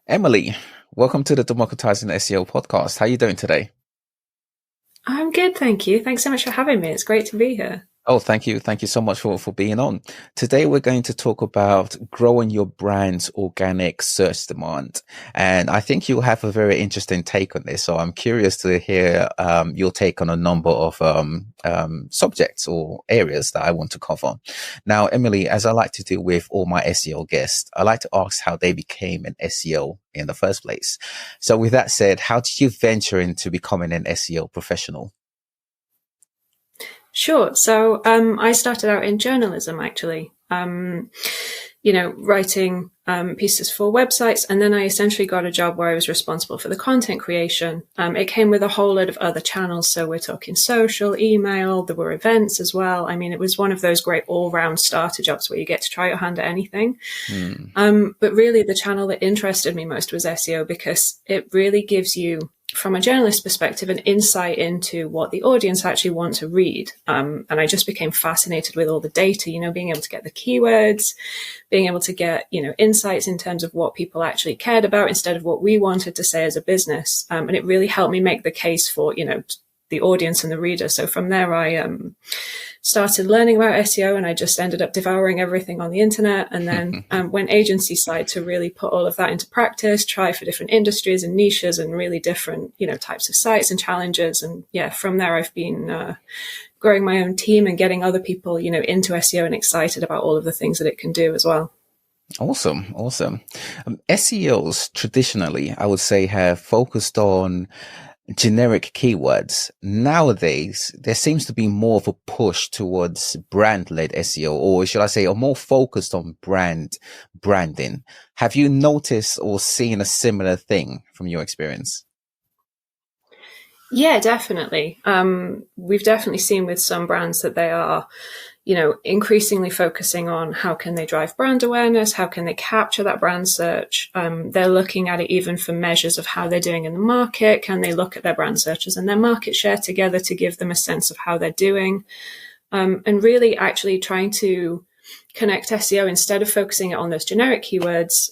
Emily, welcome to the Democratizing SEO podcast. How are you doing today? I'm good, thank you. Thanks so much for having me. It's great to be here. Oh, thank you. Thank you so much for being on. Today, we're going to talk about growing your brand's organic search demand. And I think you'll have a very interesting take on this. So I'm curious to hear your take on a number of subjects or areas that I want to cover. Now, Emily, as I like to do with all my SEO guests, I like to ask how they became an SEO in the first place. So with that said, how did you venture into becoming an SEO professional? Sure. So I started out in journalism, actually, writing pieces for websites. And then I essentially got a job where I was responsible for the content creation. It came with a whole load of other channels. So we're talking social, email, there were events as well. I mean, it was one of those great all-round starter jobs where you get to try your hand at anything. But really, the channel that interested me most was SEO because it really gives you, from a journalist perspective, an insight into what the audience actually want to read. And I just became fascinated with all the data, being able to get the keywords, being able to get, insights in terms of what people actually cared about instead of what we wanted to say as a business. And it really helped me make the case for, the audience and the reader. So from there, I started learning about SEO, and I just ended up devouring everything on the internet, and then went agency side to really put all of that into practice, try for different industries and niches and really different, types of sites and challenges. And yeah, from there, I've been growing my own team and getting other people, into SEO and excited about all of the things that it can do as well. Awesome. SEOs traditionally, I would say, have focused on generic keywords. Nowadays, there seems to be more of a push towards brand-led SEO, or should I say, a more focused on branding. Have you noticed or seen a similar thing from your experience? Yeah, definitely. We've definitely seen with some brands that they are, increasingly focusing on how can they drive brand awareness, how can they capture that brand search. They're looking at it even for measures of how they're doing in the market. Can they look at their brand searches and their market share together to give them a sense of how they're doing? And really actually trying to connect SEO instead of focusing it on those generic keywords,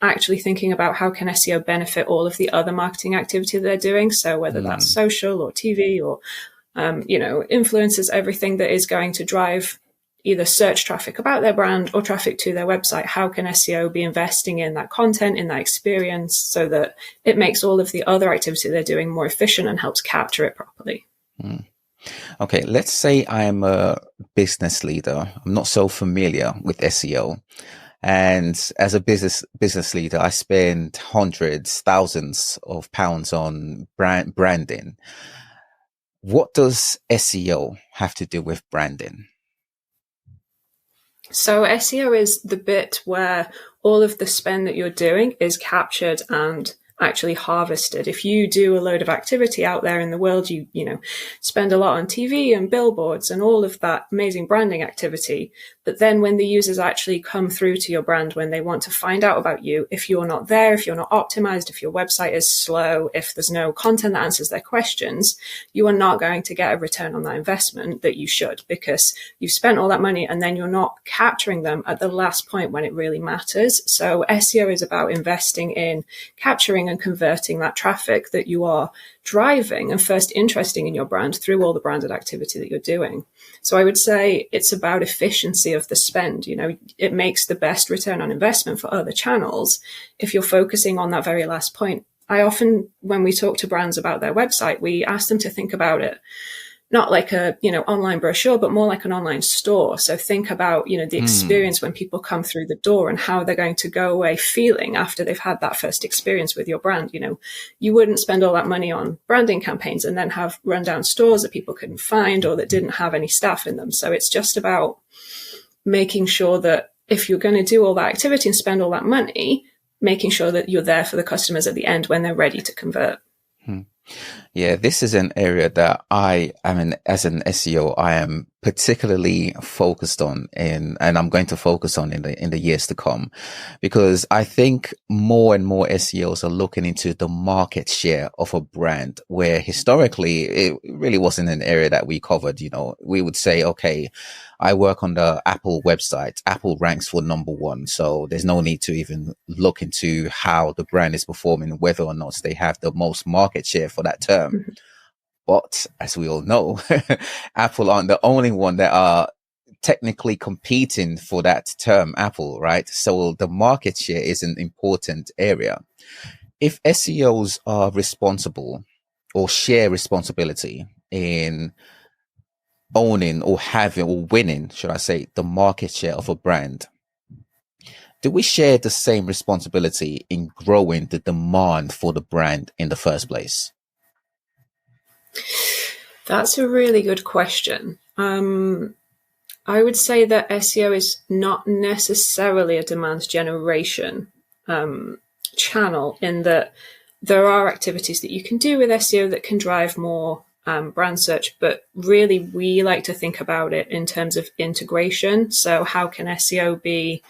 actually thinking about how can SEO benefit all of the other marketing activity they're doing. So whether that's social or TV or, influencers, everything that is going to drive either search traffic about their brand or traffic to their website. How can SEO be investing in that content, in that experience, so that it makes all of the other activity they're doing more efficient and helps capture it properly? Okay, let's say I'm a business leader. I'm not so familiar with SEO. And as a business leader, I spend hundreds, thousands of pounds on branding. What does SEO have to do with branding? So SEO is the bit where all of the spend that you're doing is captured and actually harvested. If you do a load of activity out there in the world, you spend a lot on TV and billboards and all of that amazing branding activity. But then when the users actually come through to your brand, when they want to find out about you, if you're not there, if you're not optimized, if your website is slow, if there's no content that answers their questions, you are not going to get a return on that investment that you should, because you've spent all that money and then you're not capturing them at the last point when it really matters. So SEO is about investing in capturing and converting that traffic that you are driving and first interesting in your brand through all the branded activity that you're doing. So I would say it's about efficiency of the spend. It makes the best return on investment for other channels if you're focusing on that very last point. I often, when we talk to brands about their website, we ask them to think about it not like a, online brochure, but more like an online store. So think about, the experience when people come through the door and how they're going to go away feeling after they've had that first experience with your brand. You wouldn't spend all that money on branding campaigns and then have rundown stores that people couldn't find or that didn't have any staff in them. So it's just about making sure that if you're going to do all that activity and spend all that money, making sure that you're there for the customers at the end when they're ready to convert. Yeah, this is an area that as an SEO, I am particularly focused on and I'm going to focus on in the years to come, because I think more and more SEOs are looking into the market share of a brand, where historically it really wasn't an area that we covered. You know, we would say, okay, I work on the Apple website. Apple ranks for number one. So there's no need to even look into how the brand is performing, whether or not they have the most market share for that term. But as we all know, Apple aren't the only one that are technically competing for that term, Apple, right? So the market share is an important area. If SEOs are responsible or share responsibility in owning or having or winning, should I say, the market share of a brand, do we share the same responsibility in growing the demand for the brand in the first place? That's a really good question. I would say that SEO is not necessarily a demand generation channel, in that there are activities that you can do with SEO that can drive more brand search, but really we like to think about it in terms of integration. So how can SEO be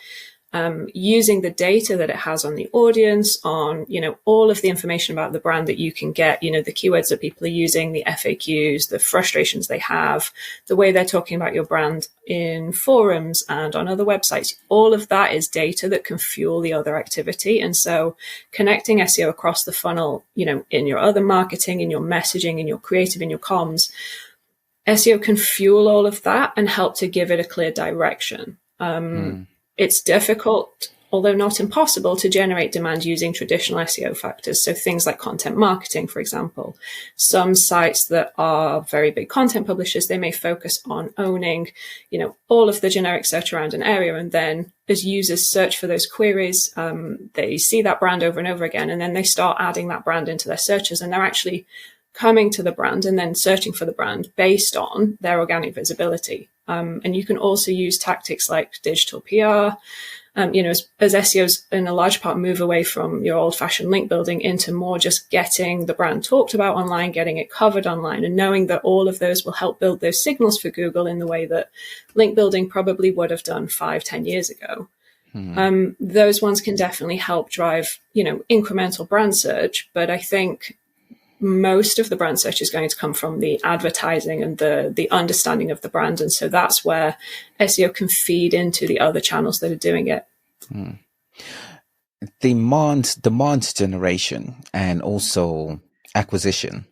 using the data that it has on the audience, on, you know, all of the information about the brand that you can get, you know, the keywords that people are using, the FAQs, the frustrations they have, the way they're talking about your brand in forums and on other websites. All of that is data that can fuel the other activity. And so connecting SEO across the funnel, you know, in your other marketing, in your messaging, in your creative, in your comms, SEO can fuel all of that and help to give it a clear direction. It's difficult, although not impossible, to generate demand using traditional SEO factors. So things like content marketing, for example. Some sites that are very big content publishers, they may focus on owning, you know, all of the generic search around an area. And then as users search for those queries, they see that brand over and over again. And then they start adding that brand into their searches. And they're actually coming to the brand and then searching for the brand based on their organic visibility. And you can also use tactics like digital PR. You know, as SEOs in a large part move away from your old-fashioned link building into more just getting the brand talked about online, getting it covered online, and knowing that all of those will help build those signals for Google in the way that link building probably would have done 5-10 years ago. Those ones can definitely help drive, you know, incremental brand search. But I think most of the brand search is going to come from the advertising and the understanding of the brand. And so that's where SEO can feed into the other channels that are doing it. Demand generation and also acquisition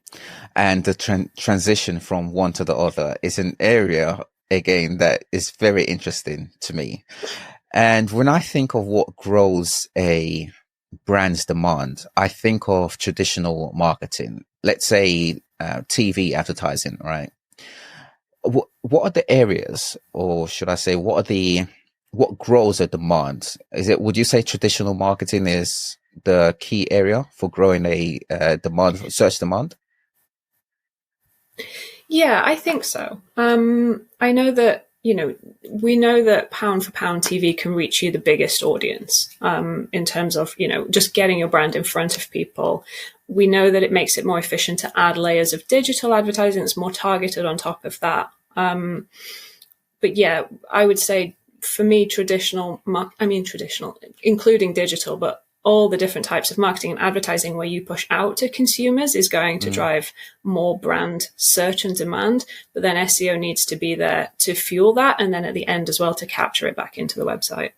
and the transition from one to the other is an area, again, that is very interesting to me. And when I think of what grows a brand's demand, I think of traditional marketing, let's say TV advertising, right? What are the areas, or should I say, what grows a demand? Would you say traditional marketing is the key area for growing a search demand? Yeah, I think so. I know that, you know, we know that pound for pound TV can reach you the biggest audience in terms of, you know, just getting your brand in front of people. We know that it makes it more efficient to add layers of digital advertising. It's more targeted on top of that. But yeah, I would say for me, traditional, including digital, but all the different types of marketing and advertising where you push out to consumers is going to drive more brand search and demand. But then SEO needs to be there to fuel that. And then at the end as well, to capture it back into the website.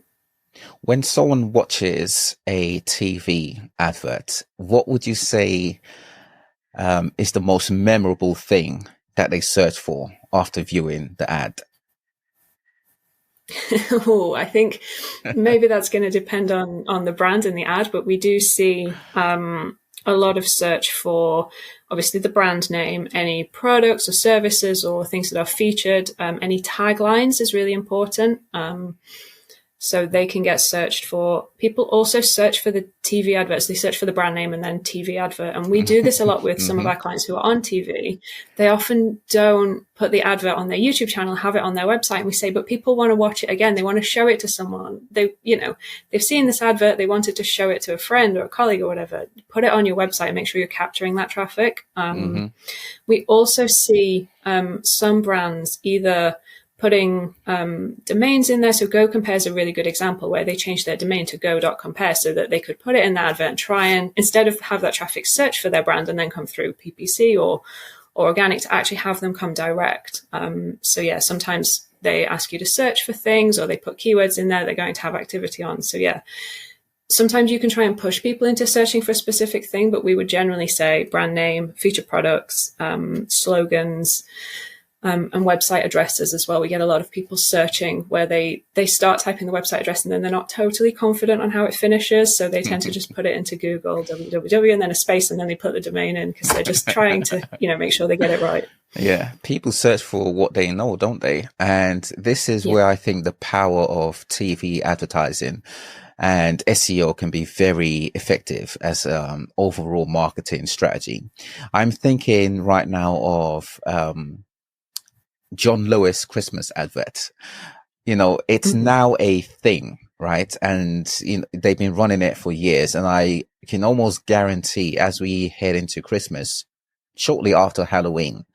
When someone watches a TV advert, what would you say is the most memorable thing that they search for after viewing the ad? Oh, I think maybe that's going to depend on the brand and the ad, but we do see a lot of search for obviously the brand name, any products or services or things that are featured. Any taglines is really important. So they can get searched for. People also search for the TV adverts. They search for the brand name and then TV advert. And we do this a lot with some of our clients who are on TV. They often don't put the advert on their YouTube channel, have it on their website. And we say, but people want to watch it again. They want to show it to someone. They, you know, they've seen this advert. They wanted to show it to a friend or a colleague or whatever. Put it on your website and make sure you're capturing that traffic. We also see some brands either putting domains in there. So Go Compare is a really good example where they changed their domain to go.compare so that they could put it in the advert and try and, instead of have that traffic search for their brand and then come through PPC or organic, to actually have them come direct. So yeah, sometimes they ask you to search for things or they put keywords in there they're going to have activity on. So yeah, sometimes you can try and push people into searching for a specific thing, but we would generally say brand name, featured products, slogans, and website addresses as well. We get a lot of people searching where they start typing the website address and then they're not totally confident on how it finishes. So they tend to just put it into Google, www, and then a space, and then they put the domain in because they're just trying to, make sure they get it right. Yeah, people search for what they know, don't they? And this is where I think the power of TV advertising and SEO can be very effective as overall marketing strategy. I'm thinking right now of John Lewis Christmas advert. It's now a thing, right? And they've been running it for years, and I can almost guarantee as we head into Christmas, shortly after Halloween,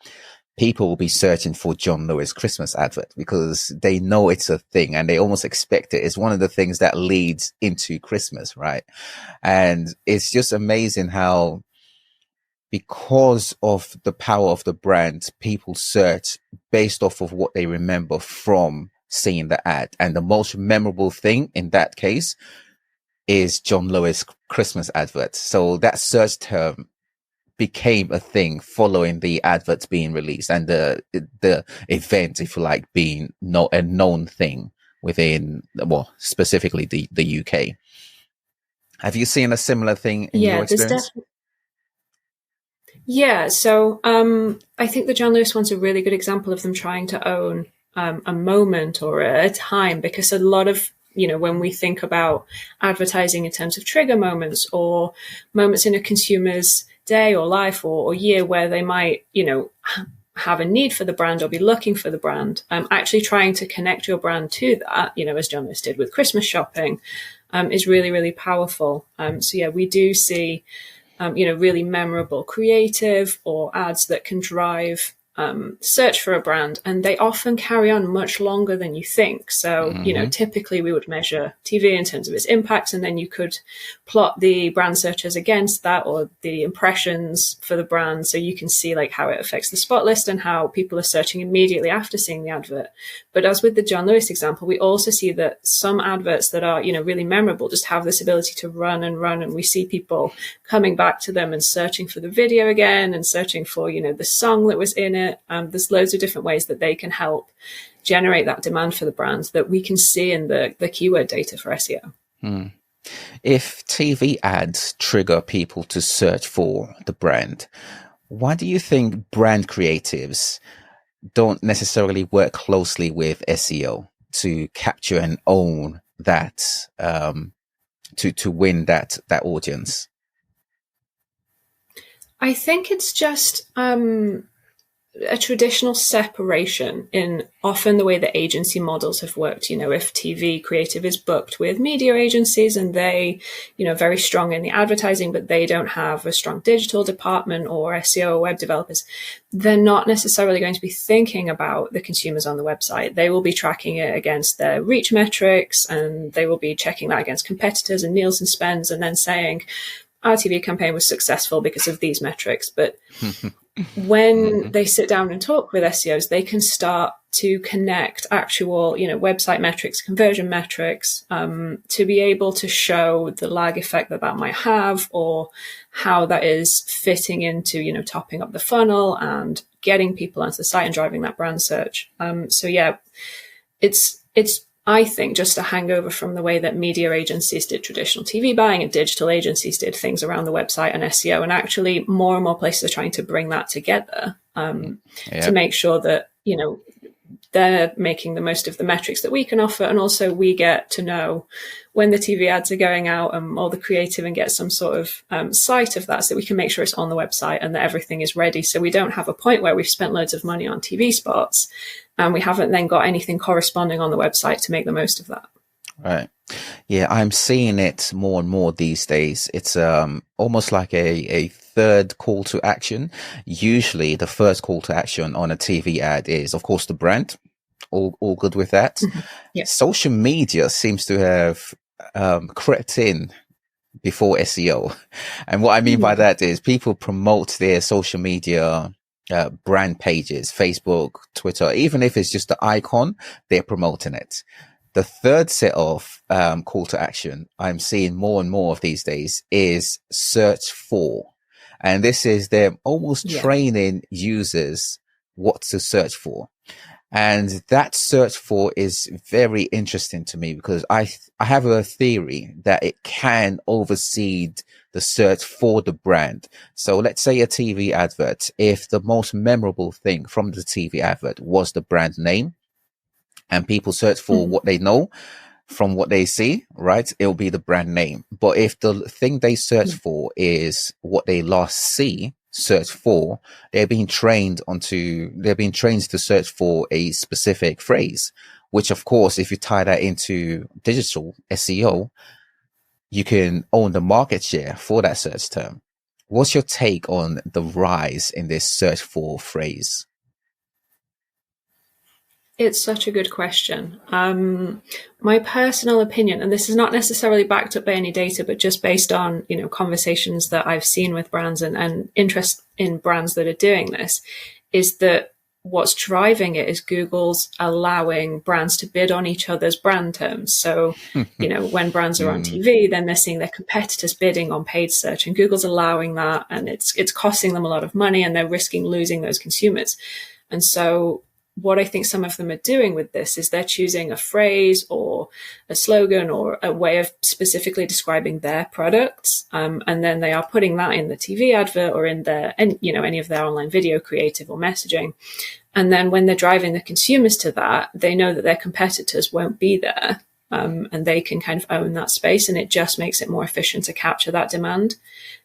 people will be searching for John Lewis Christmas advert because they know it's a thing and they almost expect it. It's one of the things that leads into Christmas, right? And it's just amazing how, because of the power of the brand, people search based off of what they remember from seeing the ad. And the most memorable thing in that case is John Lewis Christmas advert. So that search term became a thing following the adverts being released and the event, if you like, being a known thing within, specifically the UK. Have you seen a similar thing in your experience? Yeah, so I think the John Lewis one's a really good example of them trying to own a moment or a time, because a lot of, when we think about advertising in terms of trigger moments or moments in a consumer's day or life or year where they might, have a need for the brand or be looking for the brand, actually trying to connect your brand to that, as John Lewis did with Christmas shopping, is really, really powerful. So yeah, we do see really memorable creative or ads that can drive search for a brand, and they often carry on much longer than you think. So, typically we would measure TV in terms of its impacts, and then you could plot the brand searches against that or the impressions for the brand. So you can see like how it affects the spot list and how people are searching immediately after seeing the advert. But as with the John Lewis example, we also see that some adverts that are, really memorable just have this ability to run and run. And we see people coming back to them and searching for the video again and searching for, the song that was in it. There's loads of different ways that they can help generate that demand for the brands that we can see in the keyword data for SEO. If TV ads trigger people to search for the brand, why do you think brand creatives don't necessarily work closely with SEO to capture and own that, to win that audience? I think it's just a traditional separation in often the way that agency models have worked. If TV creative is booked with media agencies and they, very strong in the advertising, but they don't have a strong digital department or SEO or web developers, they're not necessarily going to be thinking about the consumers on the website. They will be tracking it against their reach metrics, and they will be checking that against competitors and Nielsen spends, and then saying, our TV campaign was successful because of these metrics. But when they sit down and talk with SEOs, they can start to connect actual, website metrics, conversion metrics, to be able to show the lag effect that might have, or how that is fitting into, topping up the funnel and getting people onto the site and driving that brand search. So yeah, it's I think just a hangover from the way that media agencies did traditional TV buying and digital agencies did things around the website and SEO. And actually more and more places are trying to bring that together to make sure that, they're making the most of the metrics that we can offer. And also we get to know when the TV ads are going out and all the creative, and get some sort of sight of that so we can make sure it's on the website and that everything is ready. So we don't have a point where we've spent loads of money on TV spots and we haven't then got anything corresponding on the website to make the most of that. Right. Yeah, I'm seeing it more and more these days. It's almost like a third call to action. Usually the first call to action on a TV ad is, of course, the brand. All good with that. Yeah. Social media seems to have crept in before SEO. And what I mean by that is people promote their social media brand pages, Facebook, Twitter, even if it's just the icon, they're promoting it. The third set of call to action I'm seeing more and more of these days is search for. And this is them almost training users what to search for. And that search for is very interesting to me because I have a theory that it can overseed the search for the brand. So let's say a TV advert, if the most memorable thing from the TV advert was the brand name and people search for what they know from what they see, right? It'll be the brand name. But if the thing they search for is what they last see, search for, they're being trained to search for a specific phrase, which of course, if you tie that into digital SEO, you can own the market share for that search term. What's your take on the rise in this search for phrase? It's such a good question. My personal opinion, and this is not necessarily backed up by any data, but just based on, conversations that I've seen with brands and interest in brands that are doing this, is that what's driving it is Google's allowing brands to bid on each other's brand terms. So, when brands are on TV, then they're seeing their competitors bidding on paid search, and Google's allowing that, and it's costing them a lot of money, and they're risking losing those consumers. And so what I think some of them are doing with this is they're choosing a phrase or a slogan or a way of specifically describing their products. And then they are putting that in the TV advert or in any of their online video creative or messaging. And then when they're driving the consumers to that, they know that their competitors won't be there. And they can kind of own that space, and it just makes it more efficient to capture that demand.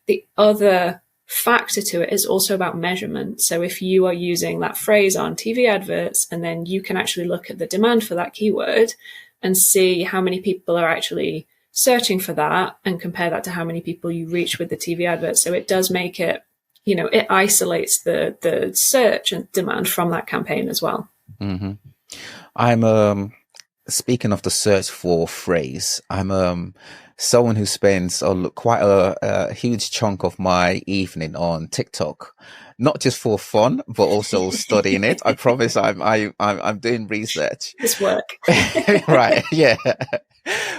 The other factor to it is also about measurement. So if you are using that phrase on TV adverts, and then you can actually look at the demand for that keyword and see how many people are actually searching for that and compare that to how many people you reach with the TV advert. So it does make it, it isolates the search and demand from that campaign as well. Mm-hmm. I'm speaking of the search for phrase, I'm someone who spends quite a huge chunk of my evening on TikTok, not just for fun, but also studying it. I promise I'm doing research. This work. Right. Yeah.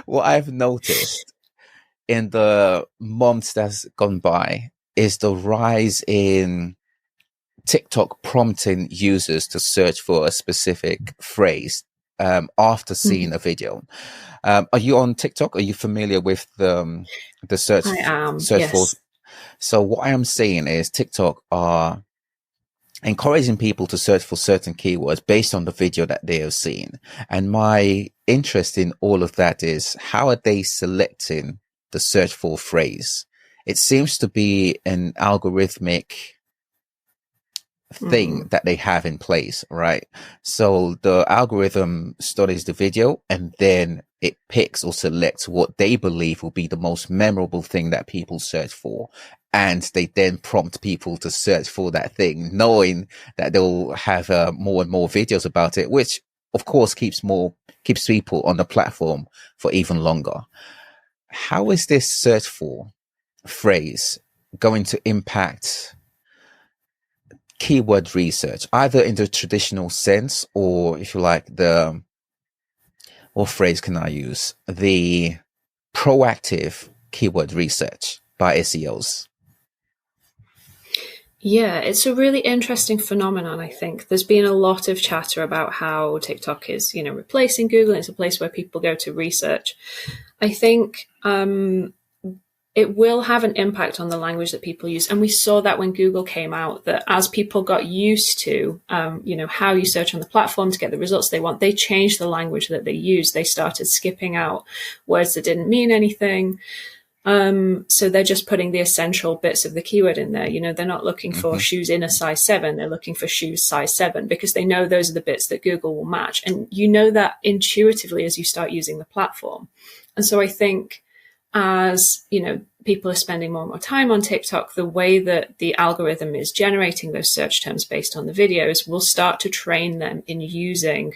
What I've noticed in the months that's gone by is the rise in TikTok prompting users to search for a specific phrase after seeing a video. Are you on TikTok? Are you familiar with the search? I am. Search yes. for. So what I am seeing is TikTok are encouraging people to search for certain keywords based on the video that they have seen. And my interest in all of that is, how are they selecting the search for phrase? It seems to be an algorithmic thing that they have in place, right? So the algorithm studies the video and then it picks or selects what they believe will be the most memorable thing that people search for. And they then prompt people to search for that thing, knowing that they'll have more and more videos about it, which of course keeps people on the platform for even longer. How is this search for phrase going to impact keyword research, either in the traditional sense, or if you like, what phrase can I use? The proactive keyword research by SEOs? Yeah, it's a really interesting phenomenon, I think. There's been a lot of chatter about how TikTok is, replacing Google. It's a place where people go to research. I think it will have an impact on the language that people use. And we saw that when Google came out, that as people got used to, how you search on the platform to get the results they want, they changed the language that they use. They started skipping out words that didn't mean anything. So they're just putting the essential bits of the keyword in there. They're not looking for shoes in a size 7. They're looking for shoes size 7 because they know those are the bits that Google will match. And that intuitively as you start using the platform. And so I think as, people are spending more and more time on TikTok, the way that the algorithm is generating those search terms based on the videos will start to train them in using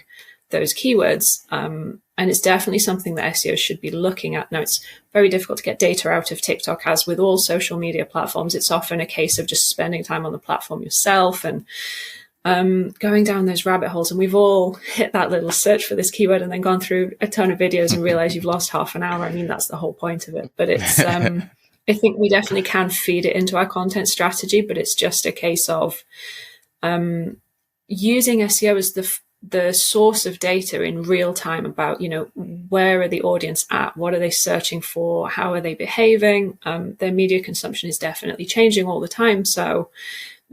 those keywords. And it's definitely something that SEOs should be looking at. Now, it's very difficult to get data out of TikTok, as with all social media platforms. It's often a case of just spending time on the platform yourself and going down those rabbit holes. And we've all hit that little search for this keyword and then gone through a ton of videos and realized you've lost half an hour. I mean, that's the whole point of it. But it's, I think we definitely can feed it into our content strategy, but it's just a case of using SEO as the source of data in real time about, where are the audience at? What are they searching for? How are they behaving? Their media consumption is definitely changing all the time. So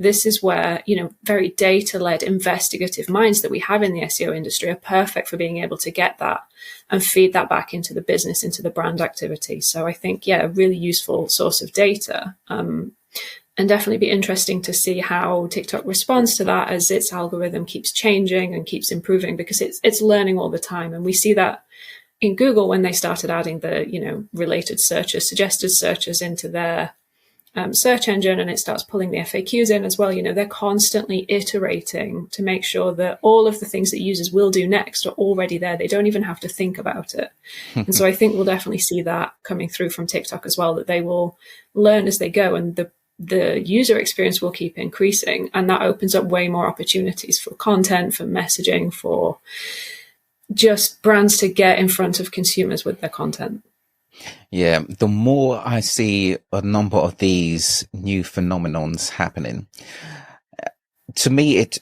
this is where, very data-led investigative minds that we have in the SEO industry are perfect for being able to get that and feed that back into the business, into the brand activity. So I think, a really useful source of data. And definitely be interesting to see how TikTok responds to that as its algorithm keeps changing and keeps improving, because it's learning all the time. And we see that in Google when they started adding the, related searches, suggested searches into their search engine, and it starts pulling the FAQs in as well. They're constantly iterating to make sure that all of the things that users will do next are already there. They don't even have to think about it. And so I think we'll definitely see that coming through from TikTok as well, that they will learn as they go, and the user experience will keep increasing. And that opens up way more opportunities for content, for messaging, for just brands to get in front of consumers with their content. Yeah, the more I see a number of these new phenomenons happening, to me, it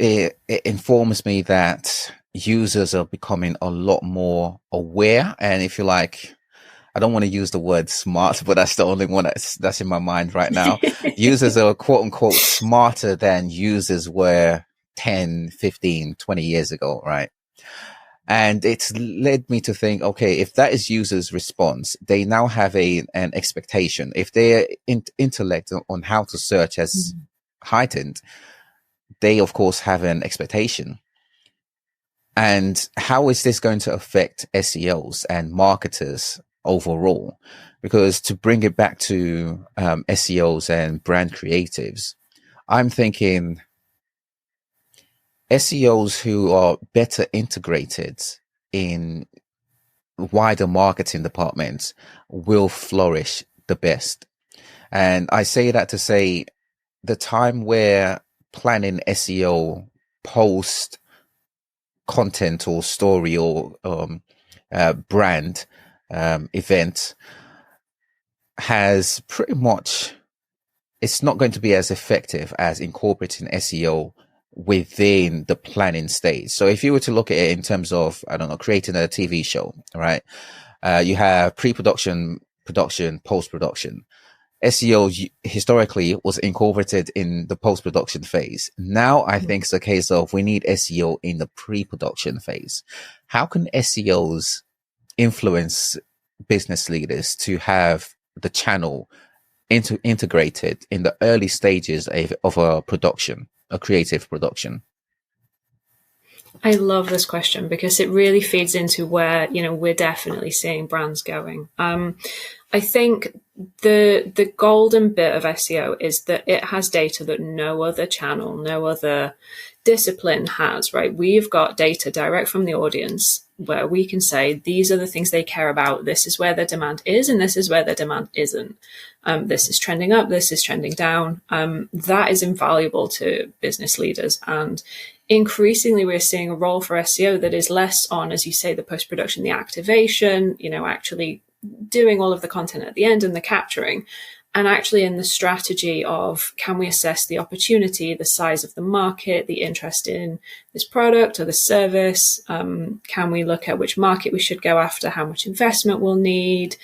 informs me that users are becoming a lot more aware. And if you like, I don't want to use the word smart, but that's the only one that's in my mind right now. Users are quote unquote smarter than users were 10, 15, 20 years ago, right? And it's led me to think, okay, if that is users' response, they now have an expectation. If their intellect on how to search has heightened, they of course have an expectation. And how is this going to affect SEOs and marketers overall? Because to bring it back to SEOs and brand creatives, I'm thinking SEOs who are better integrated in wider marketing departments will flourish the best. And I say that to say the time where planning SEO post content or story or brand event has pretty much, it's not going to be as effective as incorporating SEO within the planning stage. So if you were to look at it in terms of, I don't know, creating a TV show, right? You have pre-production, production, post-production. SEO historically was incorporated in the post-production phase. Now I think it's a case of we need SEO in the pre-production phase. How can SEOs influence business leaders to have the channel integrated in the early stages of a production, a creative production? I love this question because it really feeds into where, we're definitely seeing brands going. I think the golden bit of SEO is that it has data that no other channel, no other discipline has, right? We've got data direct from the audience where we can say, these are the things they care about. This is where their demand is, and this is where their demand isn't. This is trending up. This is trending down. That is invaluable to business leaders. And increasingly, we're seeing a role for SEO that is less on, as you say, the post-production, the activation, actually doing all of the content at the end and the capturing, and actually in the strategy of, can we assess the opportunity, the size of the market, the interest in this product or the service? Can we look at which market we should go after, how much investment we'll need,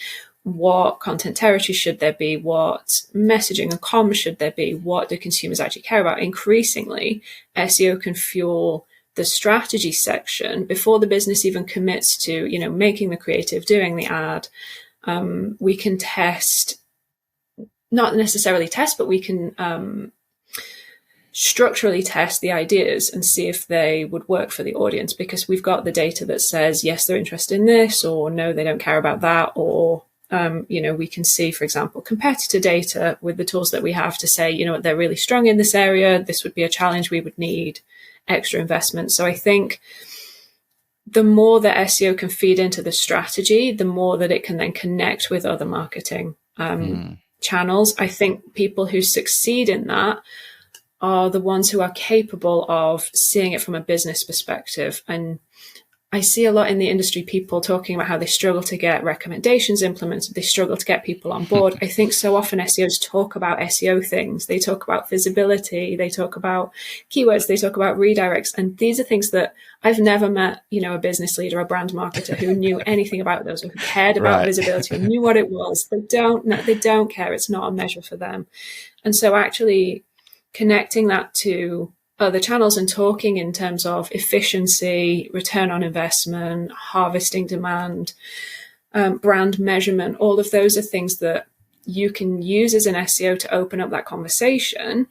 what content territory should there be, what messaging and comms should there be, what do consumers actually care about? Increasingly, SEO can fuel the strategy section before the business even commits to, making the creative, doing the ad. We can test, not necessarily test, but we can structurally test the ideas and see if they would work for the audience, because we've got the data that says, yes, they're interested in this, or no, they don't care about that, or We can see, for example, competitor data with the tools that we have to say, they're really strong in this area. This would be a challenge. We would need extra investment. So I think the more that SEO can feed into the strategy, the more that it can then connect with other marketing channels. I think people who succeed in that are the ones who are capable of seeing it from a business perspective. And I see a lot in the industry people talking about how they struggle to get recommendations implemented. They struggle to get people on board. I think so often SEOs talk about SEO things. They talk about visibility. They talk about keywords. They talk about redirects. And these are things that I've never met, a business leader, a brand marketer who knew anything about those or who cared about visibility or knew what it was. They don't care. It's not a measure for them. And so actually connecting that to other channels and talking in terms of efficiency, return on investment, harvesting demand, brand measurement, all of those are things that you can use as an SEO to open up that conversation,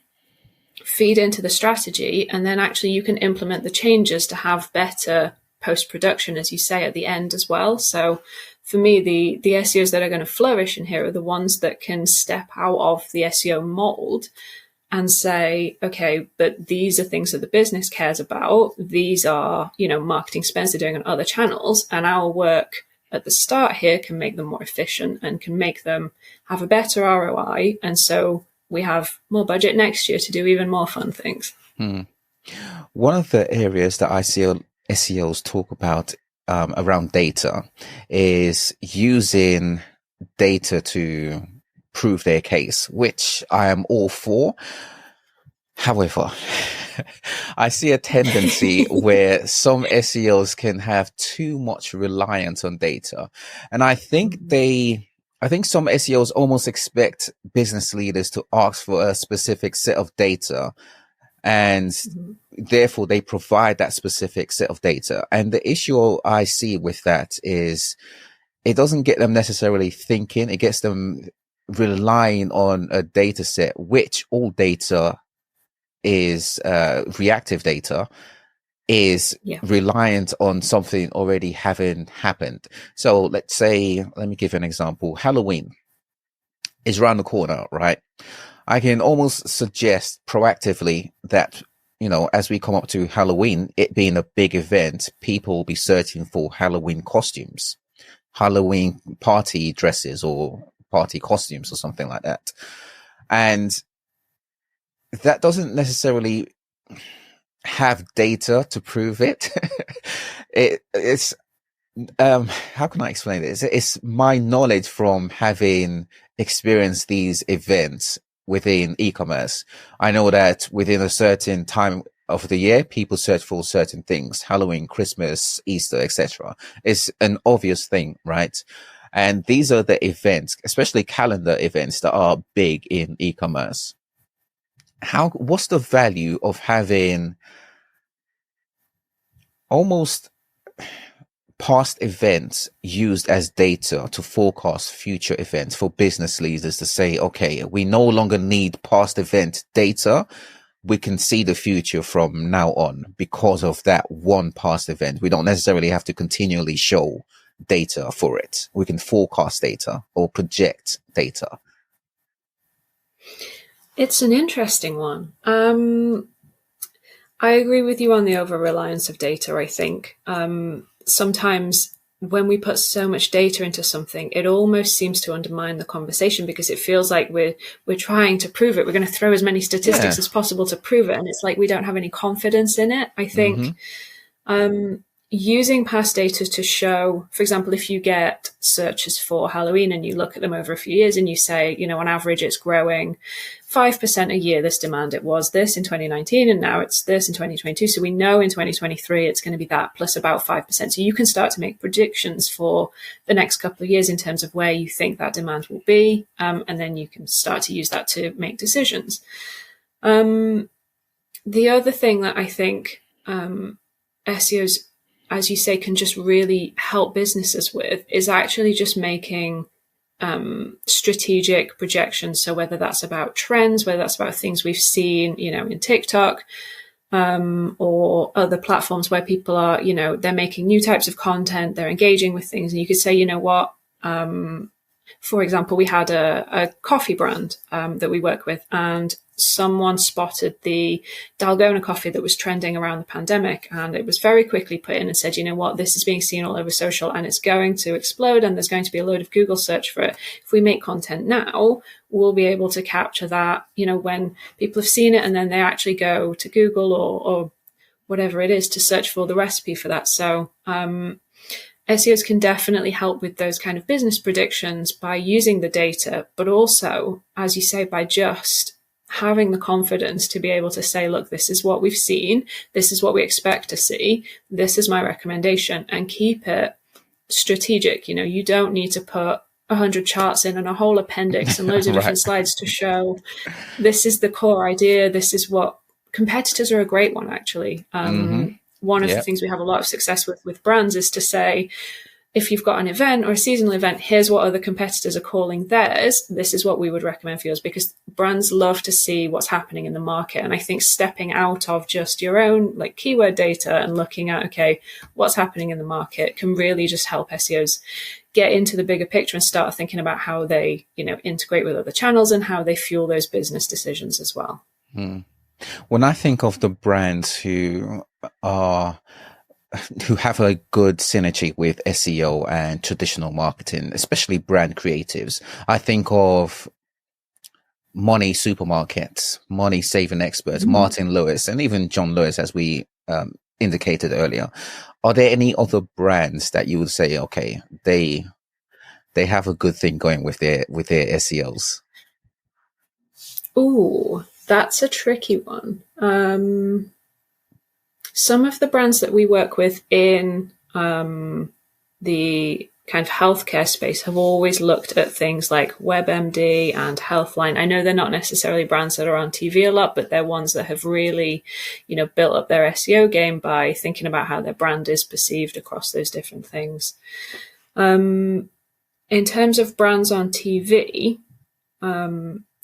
feed into the strategy, and then actually you can implement the changes to have better post-production, as you say, at the end as well. So for me, the SEOs that are going to flourish in here are the ones that can step out of the SEO mold and say, okay, but these are things that the business cares about. These are, marketing spends they're doing on other channels. And our work at the start here can make them more efficient and can make them have a better ROI. And so we have more budget next year to do even more fun things. One of the areas that I see SEOs talk about around data is using data to prove their case, which I am all for. However, I see a tendency where some SEOs can have too much reliance on data. And I think some SEOs almost expect business leaders to ask for a specific set of data, and therefore they provide that specific set of data. And the issue I see with that is it doesn't get them necessarily thinking. It gets them relying on a data set, which all data is reactive data, is reliant on something already having happened. So let me give you an example. Halloween is around the corner, right? I can almost suggest proactively that, as we come up to Halloween, it being a big event, people will be searching for Halloween costumes, Halloween party dresses or party costumes or something like that. And that doesn't necessarily have data to prove it. It's how can I explain this? It's my knowledge from having experienced these events within e-commerce. I know that within a certain time of the year, people search for certain things: Halloween, Christmas, Easter, etc. It's an obvious thing, right? And these are the events, especially calendar events, that are big in e-commerce. What's the value of having almost past events used as data to forecast future events for business leaders to say, okay, we no longer need past event data. We can see the future from now on because of that one past event. We don't necessarily have to continually show data for it. We can forecast data or project data. It's an interesting one. I agree with you on the over-reliance of data. I think sometimes when we put so much data into something, it almost seems to undermine the conversation because it feels like we're trying to prove it. We're going to throw as many statistics as possible to prove it. And it's like we don't have any confidence in it. I think using past data to show, for example, if you get searches for Halloween and you look at them over a few years and you say, on average, it's growing 5% a year, this demand. It was this in 2019 and now it's this in 2022. So we know in 2023, it's going to be that plus about 5%. So you can start to make predictions for the next couple of years in terms of where you think that demand will be. And then you can start to use that to make decisions. The other thing that I think SEOs, as you say, can just really help businesses with is actually just making strategic projections. So whether that's about trends, whether that's about things we've seen, in TikTok or other platforms where people are, they're making new types of content, they're engaging with things. And you could say, For example, we had a coffee brand that we work with, and someone spotted the Dalgona coffee that was trending around the pandemic, and it was very quickly put in and said, you know what, this is being seen all over social and it's going to explode, and there's going to be a load of Google search for it. If we make content now, we'll be able to capture that, you know, when people have seen it and then they actually go to Google or whatever it is to search for the recipe for that. So SEOs can definitely help with those kind of business predictions by using the data, but also, as you say, by just having the confidence to be able to say, look, this is what we've seen, this is what we expect to see, this is my recommendation, and keep it strategic. You know, you don't need to put 100 charts in and a whole appendix and loads of different slides to show this is the core idea, this is what competitors are a great one, actually. One of the things we have a lot of success with brands is to say, if you've got an event or a seasonal event, here's what other competitors are calling theirs. This is what we would recommend for yours, because brands love to see what's happening in the market. And I think stepping out of just your own like keyword data and looking at, okay, what's happening in the market can really just help SEOs get into the bigger picture and start thinking about how they, you know, integrate with other channels and how they fuel those business decisions as well. When I think of the brands who have a good synergy with SEO and traditional marketing, especially brand creatives, I think of Money Supermarkets, Money Saving Experts, Martin Lewis, and even John Lewis, as we indicated earlier. Are there any other brands that you would say, okay, they have a good thing going with their SEOs? Ooh, that's a tricky one. Some of the brands that we work with in the kind of healthcare space have always looked at things like WebMD and Healthline. I know they're not necessarily brands that are on TV a lot, but they're ones that have really, you know, built up their SEO game by thinking about how their brand is perceived across those different things. In terms of brands on TV,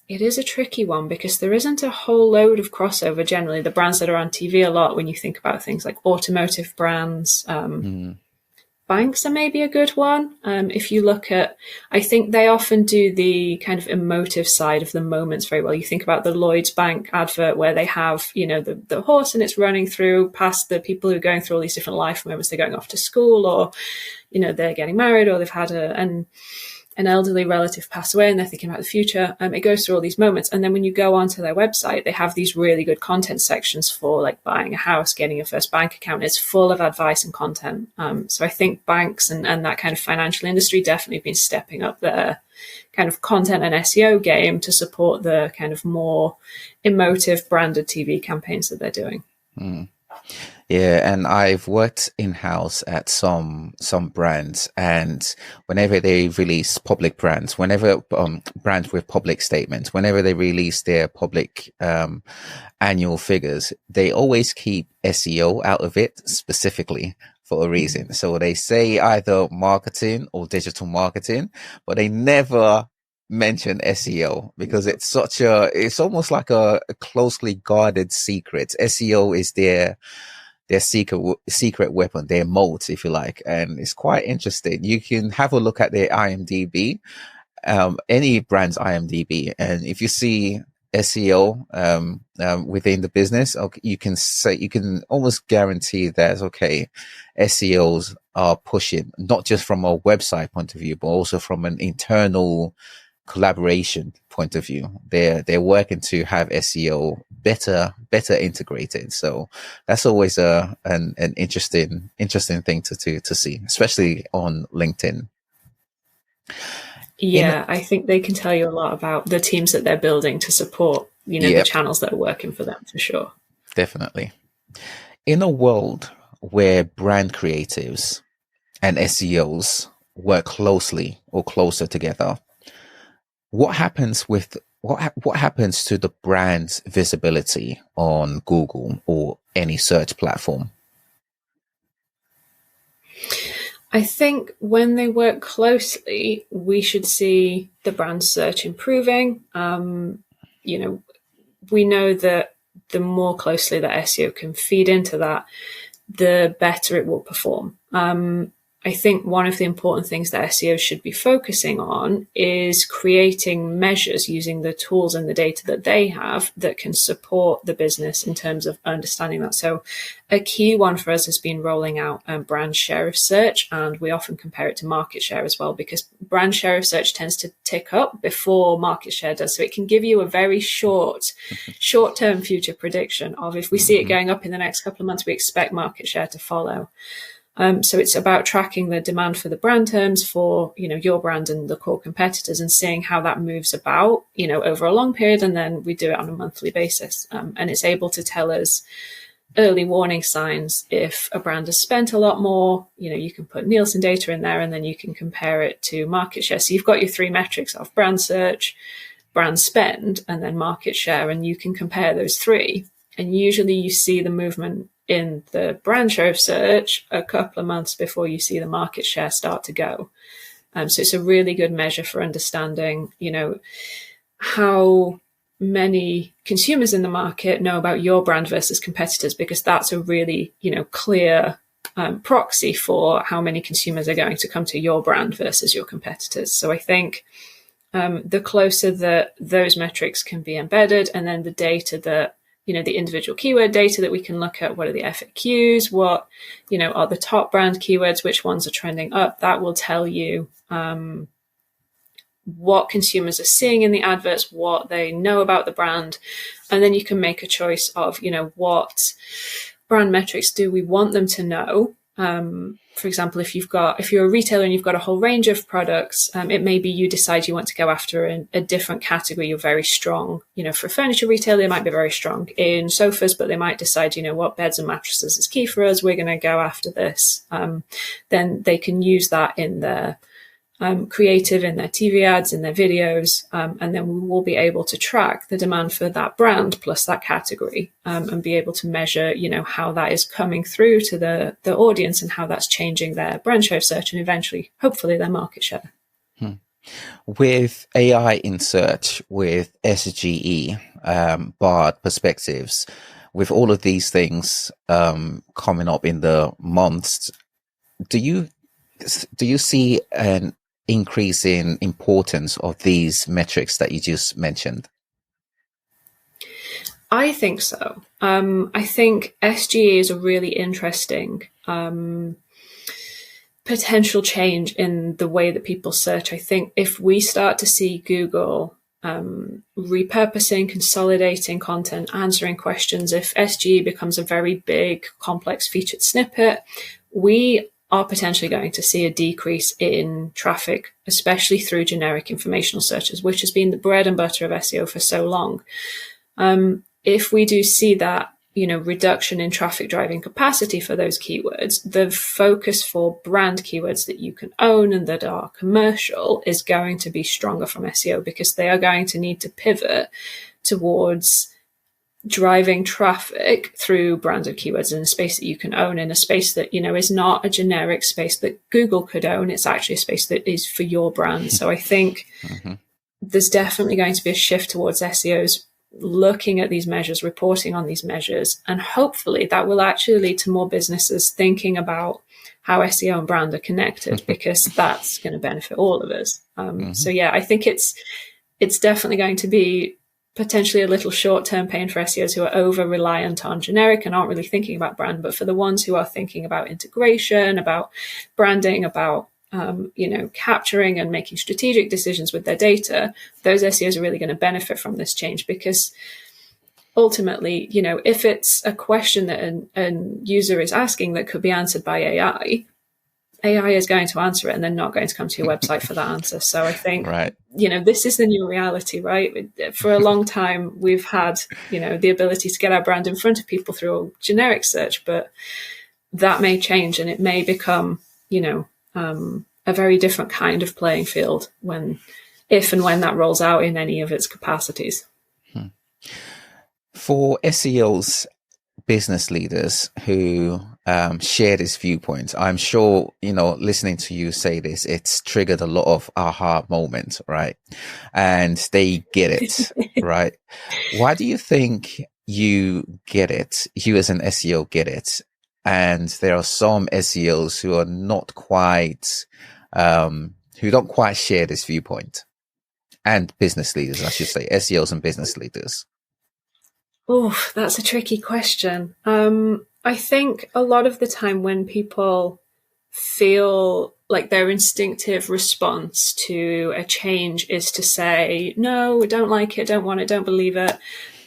it is a tricky one because there isn't a whole load of crossover generally. The brands that are on TV a lot, when you think about things like automotive brands, banks are maybe a good one. If you look at, I think they often do the kind of emotive side of the moments very well. You think about the Lloyds Bank advert where they have, you know, the horse and it's running through past the people who are going through all these different life moments. They're going off to school, or, you know, they're getting married, or they've had an elderly relative pass away and they're thinking about the future. It goes through all these moments. And then when you go onto their website, they have these really good content sections for like buying a house, getting your first bank account. It's full of advice and content. So I think banks and that kind of financial industry definitely been stepping up their kind of content and SEO game to support the kind of more emotive branded TV campaigns that they're doing. Yeah, and I've worked in-house at some brands, and whenever they release public brands, whenever brands with public statements, whenever they release their public annual figures, they always keep SEO out of it specifically for a reason. So they say either marketing or digital marketing, but they never mention SEO because it's almost like a closely guarded secret. SEO is their secret weapon, their moat, if you like. And it's quite interesting. You can have a look at their IMDb, any brand's IMDb. And if you see SEO, within the business, okay, you can almost guarantee that, okay, SEOs are pushing, not just from a website point of view, but also from an internal collaboration point of view. They're working to have SEO better integrated. So that's always an interesting thing to see, especially on LinkedIn. Yeah, I think they can tell you a lot about the teams that they're building to support, you know, the channels that are working for them, for sure. Definitely. In a world where brand creatives and SEOs work closely or closer together, what happens to the brand's visibility on Google or any search platform? I think when they work closely, we should see the brand search improving. You know, we know that the more closely that SEO can feed into that, the better it will perform. I think one of the important things that SEOs should be focusing on is creating measures using the tools and the data that they have that can support the business in terms of understanding that. So a key one for us has been rolling out brand share of search, and we often compare it to market share as well, because brand share of search tends to tick up before market share does. So it can give you a very short-term future prediction of, if we see it going up in the next couple of months, we expect market share to follow. So it's about tracking the demand for the brand terms for, your brand and the core competitors, and seeing how that moves about, over a long period. And then we do it on a monthly basis. And it's able to tell us early warning signs. If a brand has spent a lot more, you can put Nielsen data in there, and then you can compare it to market share. So you've got your three metrics of brand search, brand spend, and then market share. And you can compare those three. And usually you see the movement in the brand share of search a couple of months before you see the market share start to go. So it's a really good measure for understanding, how many consumers in the market know about your brand versus competitors, because that's a really, clear proxy for how many consumers are going to come to your brand versus your competitors. So I think the closer that those metrics can be embedded, and then the data that, the individual keyword data that we can look at, what are the FAQs, what, are the top brand keywords, which ones are trending up, that will tell you what consumers are seeing in the adverts, what they know about the brand. And then you can make a choice of, what brand metrics do we want them to know. For example, if you're a retailer and you've got a whole range of products, it may be you decide you want to go after a different category. You're very strong, for a furniture retailer, they might be very strong in sofas, but they might decide, what, beds and mattresses is key for us. We're going to go after this. Then they can use that in their creative, in their TV ads, in their videos, and then we will be able to track the demand for that brand plus that category, and be able to measure, how that is coming through to the audience and how that's changing their brand share of search and eventually, hopefully, their market share. With AI in search, with SGE, BARD perspectives, with all of these things coming up in the months, do you see an increase in importance of these metrics that you just mentioned? I think so. I think SGE is a really interesting potential change in the way that people search. I think if we start to see Google repurposing, consolidating content, answering questions, if SGE becomes a very big, complex featured snippet, we are potentially going to see a decrease in traffic, especially through generic informational searches, which has been the bread and butter of SEO for so long. If we do see that, reduction in traffic driving capacity for those keywords, the focus for brand keywords that you can own and that are commercial is going to be stronger from SEO, because they are going to need to pivot towards driving traffic through branded keywords in a space that you can own, in a space that, is not a generic space that Google could own. It's actually a space that is for your brand. So I think there's definitely going to be a shift towards SEOs looking at these measures, reporting on these measures, and hopefully that will actually lead to more businesses thinking about how SEO and brand are connected, because that's going to benefit all of us. So yeah, I think it's definitely going to be potentially a little short-term pain for SEOs who are over-reliant on generic and aren't really thinking about brand. But for the ones who are thinking about integration, about branding, about capturing and making strategic decisions with their data, those SEOs are really going to benefit from this change, because ultimately, if it's a question that a user is asking that could be answered by AI is going to answer it, and they're not going to come to your website for that answer. So I think, this is the new reality, right? For a long time, we've had, the ability to get our brand in front of people through a generic search, but that may change, and it may become, a very different kind of playing field if and when that rolls out in any of its capacities. For SEOs, business leaders who share this viewpoint, I'm sure, listening to you say this, it's triggered a lot of aha moments, right? And they get it, right? Why do you think you get it? You as an SEO get it? and there are some SEOs who are not quite, who don't quite share this viewpoint, and business leaders, I should say, SEOs and business leaders. Oh, that's a tricky question. I think a lot of the time when people feel like their instinctive response to a change is to say, no, we don't like it, don't want it, don't believe it.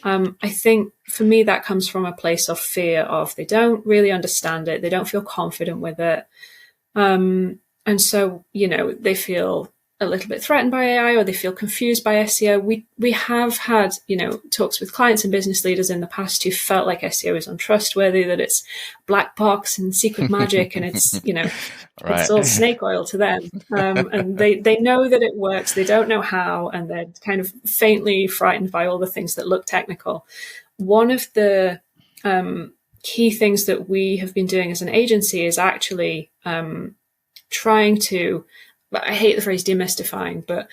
I think for me, that comes from a place of fear of they don't really understand it. They don't feel confident with it. And so, they feel a little bit threatened by AI, or they feel confused by SEO. We have had, talks with clients and business leaders in the past who felt like SEO is untrustworthy, that it's black box and secret magic, and it's, Right. it's all snake oil to them. And they know that it works. They don't know how, and they're kind of faintly frightened by all the things that look technical. One of the key things that we have been doing as an agency is actually trying to, I hate the phrase demystifying, but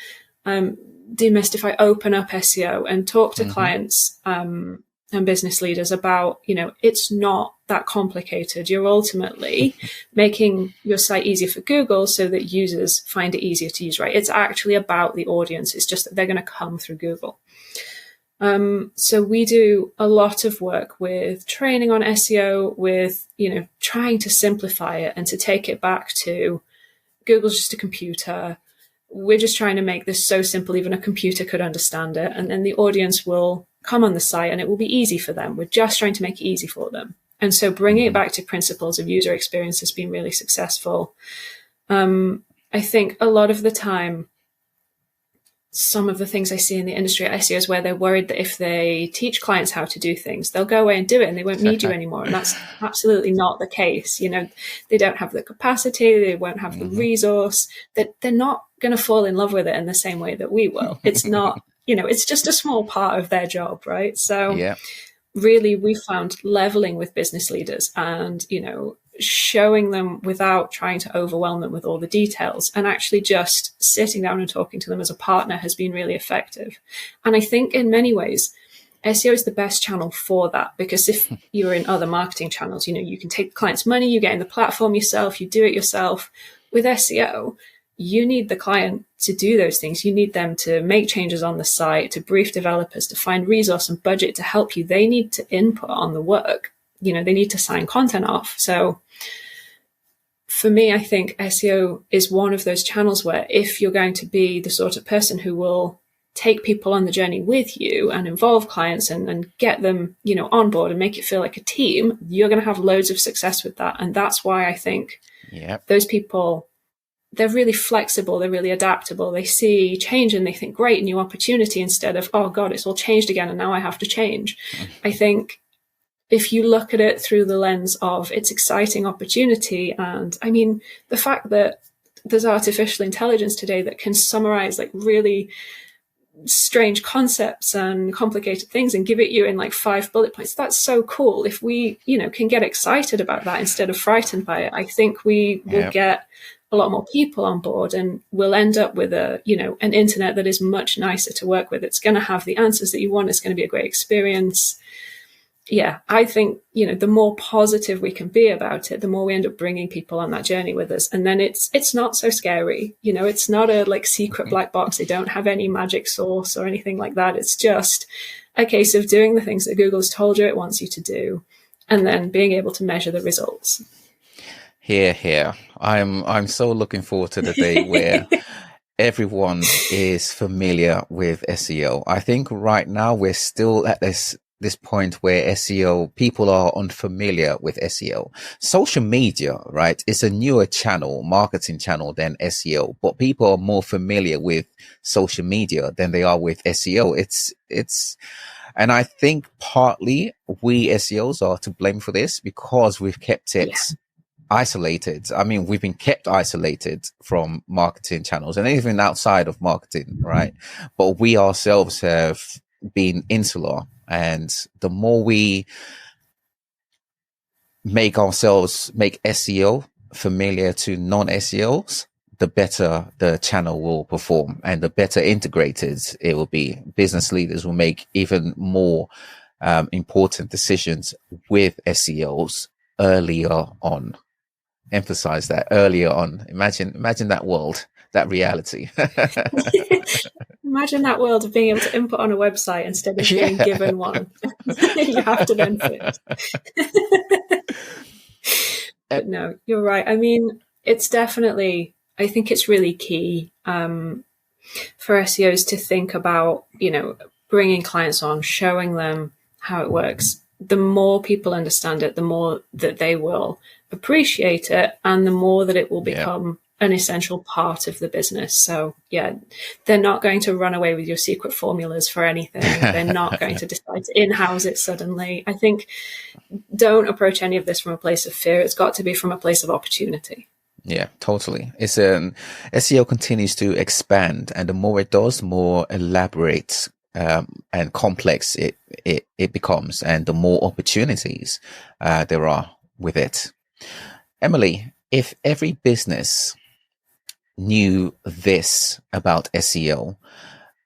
demystify, open up SEO and talk to clients and business leaders about, it's not that complicated. You're ultimately making your site easier for Google so that users find it easier to use, right? It's actually about the audience. It's just that they're going to come through Google. So we do a lot of work with training on SEO, with, trying to simplify it and to take it back to Google's just a computer. We're just trying to make this so simple, even a computer could understand it. And then the audience will come on the site and it will be easy for them. We're just trying to make it easy for them. And so bringing it back to principles of user experience has been really successful. I think a lot of the time, some of the things I see in the industry at SEO is where they're worried that if they teach clients how to do things, they'll go away and do it and they won't need you anymore. And that's absolutely not the case. They don't have the capacity, they won't have the resource, that they're not going to fall in love with it in the same way that we will. It's not, it's just a small part of their job, right? So really we found leveling with business leaders and, showing them without trying to overwhelm them with all the details, and actually just sitting down and talking to them as a partner has been really effective. And I think in many ways, SEO is the best channel for that, because if you're in other marketing channels, you can take clients' money, you get in the platform yourself, you do it yourself. With SEO, you need the client to do those things. You need them to make changes on the site, to brief developers, to find resource and budget to help you. They need to input on the work. They need to sign content off. So for me, I think SEO is one of those channels where if you're going to be the sort of person who will take people on the journey with you and involve clients and get them, on board and make it feel like a team, you're going to have loads of success with that. And that's why I think those people, they're really flexible, they're really adaptable. They see change and they think, great, new opportunity, instead of, oh God, it's all changed again and now I have to change. I think if you look at it through the lens of it's exciting opportunity, and I mean, the fact that there's artificial intelligence today that can summarize like really strange concepts and complicated things and give it you in like 5 bullet points, that's so cool. If we, can get excited about that instead of frightened by it, I think we will get a lot more people on board, and we'll end up with an internet that is much nicer to work with. It's going to have the answers that you want. It's going to be a great experience. Yeah, I think, the more positive we can be about it, the more we end up bringing people on that journey with us. And then it's not so scary. It's not a like secret black box. They don't have any magic sauce or anything like that. It's just a case of doing the things that Google's told you it wants you to do, and then being able to measure the results. Here. I'm so looking forward to the day where everyone is familiar with SEO. I think right now we're still at this point where SEO, people are unfamiliar with SEO. Social media, right, is a newer channel, marketing channel than SEO, but people are more familiar with social media than they are with SEO. And I think partly we SEOs are to blame for this because we've kept it isolated. I mean, we've been kept isolated from marketing channels and even outside of marketing, right? But we ourselves have been insular. And the more we make SEO familiar to non-SEOs, the better the channel will perform and the better integrated it will be. Business leaders will make even more important decisions with SEOs earlier on. Emphasize that earlier on. Imagine that world, that reality. Imagine that world of being able to input on a website instead of being Yeah. given one. You have to then fix. But no, you're right. I mean, it's definitely, I think it's really key for SEOs to think about, bringing clients on, showing them how it works. The more people understand it, the more that they will appreciate it, and the more that it will become an essential part of the business. So yeah, they're not going to run away with your secret formulas for anything. They're not going to decide to in-house it suddenly. I think don't approach any of this from a place of fear. It's got to be from a place of opportunity. Yeah, totally. It's SEO continues to expand, and the more it does, the more elaborate and complex it becomes, and the more opportunities there are with it. Emily, if every business knew this about SEO,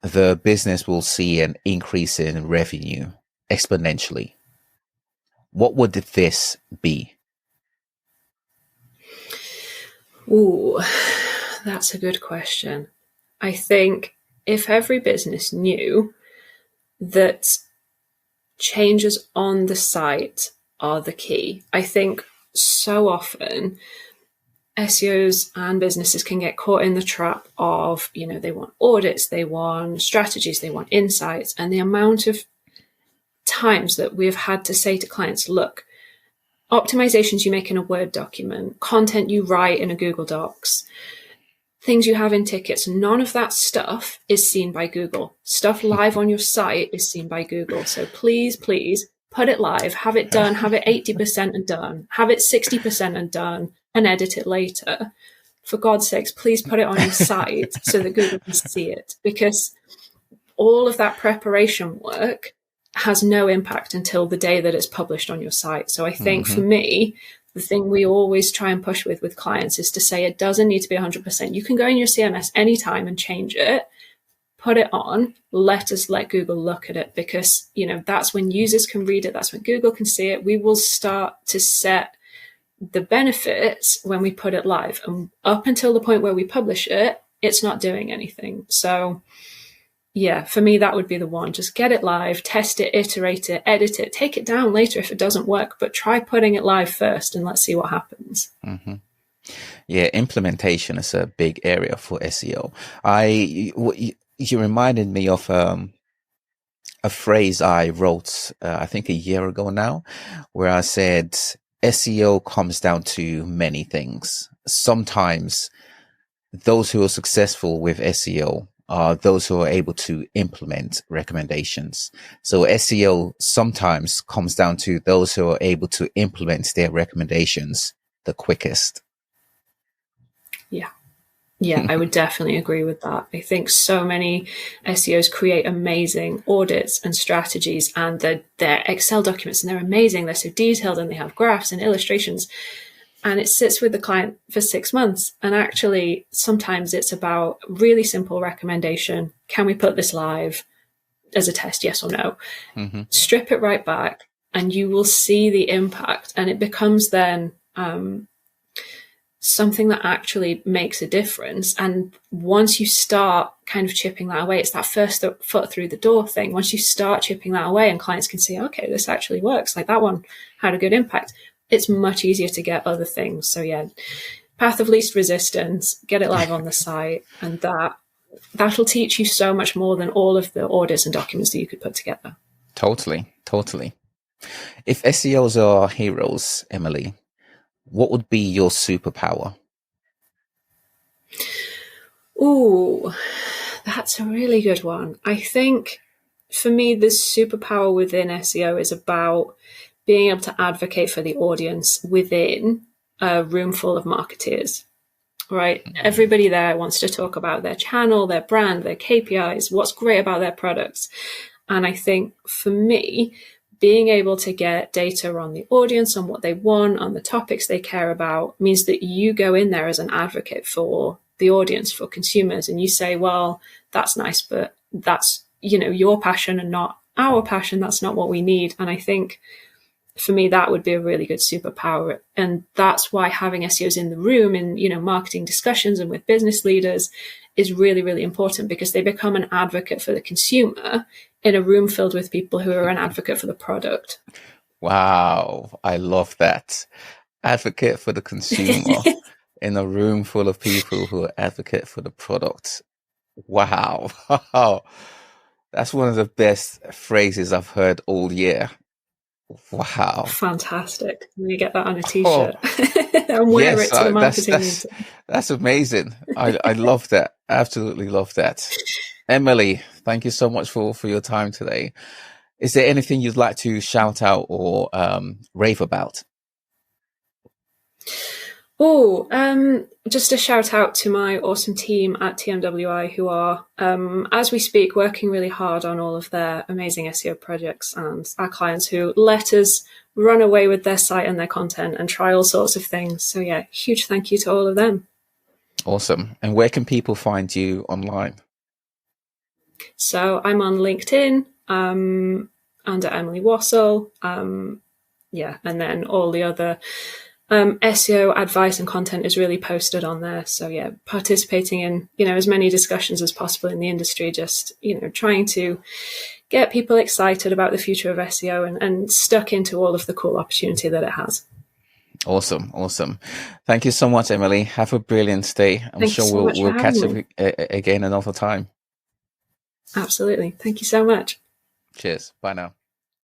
the business will see an increase in revenue exponentially. What would this be? Ooh, that's a good question. I think if every business knew that changes on the site are the key, I think so often SEOs and businesses can get caught in the trap of, they want audits, they want strategies, they want insights, and the amount of times that we've had to say to clients, look, optimizations you make in a Word document, content you write in a Google Docs, things you have in tickets, none of that stuff is seen by Google. Stuff live on your site is seen by Google. So please, please put it live, have it done, have it 80% and done, have it 60% and done, and edit it later. For God's sakes, please put it on your site so that Google can see it, because all of that preparation work has no impact until the day that it's published on your site. So I think for me, the thing we always try and push with clients is to say it doesn't need to be 100%. You can go in your CMS anytime and change it, put it on, let Google look at it, because, that's when users can read it. That's when Google can see it. We will start to set the benefits when we put it live. And up until the point where we publish it, it's not doing anything. So yeah, for me, that would be the one. Just get it live, test it, iterate it, edit it, take it down later if it doesn't work, but try putting it live first and let's see what happens. Mm-hmm. Yeah, implementation is a big area for SEO. You reminded me of a phrase I wrote, I think a year ago now, where I said SEO comes down to many things. Sometimes those who are successful with SEO are those who are able to implement recommendations. So SEO sometimes comes down to those who are able to implement their recommendations the quickest. Yeah, I would definitely agree with that. I think so many SEOs create amazing audits and strategies, and they're Excel documents, and they're amazing. They're so detailed, and they have graphs and illustrations, and it sits with the client for 6 months. And actually, sometimes it's about really simple recommendation. Can we put this live as a test? Yes or no? Mm-hmm. Strip it right back and you will see the impact. And it becomes then something that actually makes a difference. And once you start kind of chipping that away, it's that first foot through the door thing. Once you start chipping that away and clients can see, okay, this actually works. Like that one had a good impact. It's much easier to get other things. So yeah, path of least resistance, get it live on the site, and that'll teach you so much more than all of the audits and documents that you could put together. Totally. If SEOs are heroes, Emily, what would be your superpower? Ooh, that's a really good one. I think for me, the superpower within SEO is about being able to advocate for the audience within a room full of marketeers, right? Mm-hmm. Everybody there wants to talk about their channel, their brand, their KPIs, what's great about their products. And I think for me, being able to get data on the audience, on what they want, on the topics they care about, means that you go in there as an advocate for the audience, for consumers, and you say, well, that's nice, but that's, your passion and not our passion. That's not what we need. And I think for me, that would be a really good superpower. And that's why having SEOs in the room in, marketing discussions and with business leaders is really, really important, because they become an advocate for the consumer in a room filled with people who are an advocate for the product. Wow, I love that. Advocate for the consumer in a room full of people who are advocate for the product. Wow. That's one of the best phrases I've heard all year. Wow. Fantastic. You get that on a Oh, t-shirt and wear yes, it to the that's marketing that's meeting. that's amazing. I love that. Absolutely love that. Emily, thank you so much for your time today. Is there anything you'd like to shout out or rave about? Just a shout out to my awesome team at tmwi, who are, as we speak, working really hard on all of their amazing SEO projects, and our clients who let us run away with their site and their content and try all sorts of things. So yeah, huge thank you to all of them. Awesome. And where can people find you online? So I'm on LinkedIn under Emily Wassell. And then all the other SEO advice and content is really posted on there. So yeah, participating in, as many discussions as possible in the industry, just, trying to get people excited about the future of SEO and stuck into all of the cool opportunity that it has. Awesome. Awesome. Thank you so much, Emily. Have a brilliant day. I'm Thank you sure so much we'll for having catch up me. again another time. Absolutely. Thank you so much. Cheers. Bye now.